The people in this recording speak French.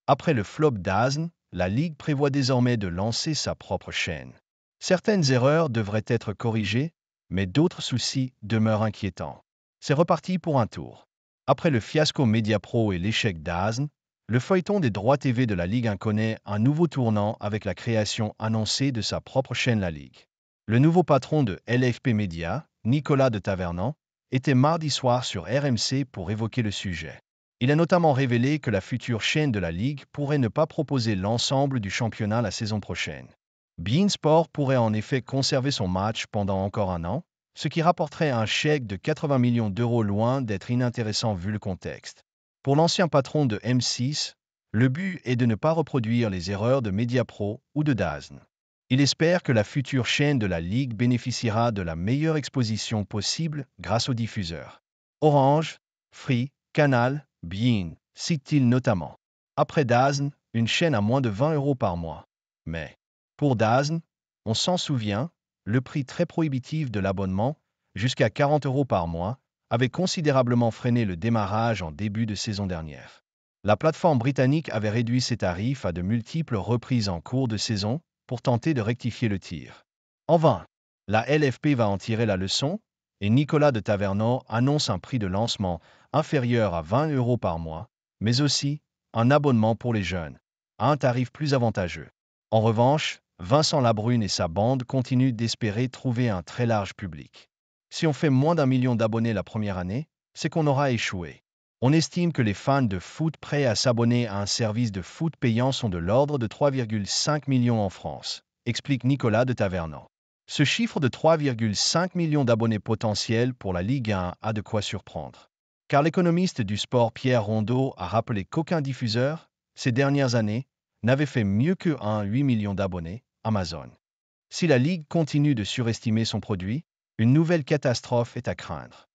Après le flop d'ASN, la Ligue prévoit désormais de lancer sa propre chaîne. Certaines erreurs devraient être corrigées, mais d'autres soucis demeurent inquiétants. C'est reparti pour un tour. Après le fiasco Mediapro et l'échec d'ASN, le feuilleton des droits TV de la Ligue 1 connaît un nouveau tournant avec la création annoncée de sa propre chaîne La Ligue. Le nouveau patron de LFP Media, Nicolas de Tavernan, était mardi soir sur RMC pour évoquer le sujet. Il a notamment révélé que la future chaîne de la Ligue pourrait ne pas proposer l'ensemble du championnat la saison prochaine. beIN Sport pourrait en effet conserver son match pendant encore un an, ce qui rapporterait un chèque de 80 millions d'euros loin d'être inintéressant vu le contexte. Pour l'ancien patron de M6, le but est de ne pas reproduire les erreurs de Mediapro ou de DAZN. Il espère que la future chaîne de la Ligue bénéficiera de la meilleure exposition possible grâce aux diffuseurs. Orange, Free, Canal, beIN, cite-t-il notamment. Après DAZN, une chaîne à moins de 20 € par mois. Mais, pour DAZN, on s'en souvient, le prix très prohibitif de l'abonnement, jusqu'à 40 € par mois, avait considérablement freiné le démarrage en début de saison dernière. La plateforme britannique avait réduit ses tarifs à de multiples reprises en cours de saison pour tenter de rectifier le tir. En vain, la LFP va en tirer la leçon et Nicolas de Tavernan annonce un prix de lancement inférieur à 20 € par mois, mais aussi un abonnement pour les jeunes, à un tarif plus avantageux. En revanche, Vincent Labrune et sa bande continuent d'espérer trouver un très large public. Si on fait moins d'1 million d'abonnés la première année, c'est qu'on aura échoué. On estime que les fans de foot prêts à s'abonner à un service de foot payant sont de l'ordre de 3,5 millions en France, explique Nicolas de Tavernan. Ce chiffre de 3,5 millions d'abonnés potentiels pour la Ligue 1 a de quoi surprendre. Car l'économiste du sport Pierre Rondeau a rappelé qu'aucun diffuseur, ces dernières années, n'avait fait mieux que 8 millions d'abonnés, Amazon. Si la Ligue continue de surestimer son produit, une nouvelle catastrophe est à craindre.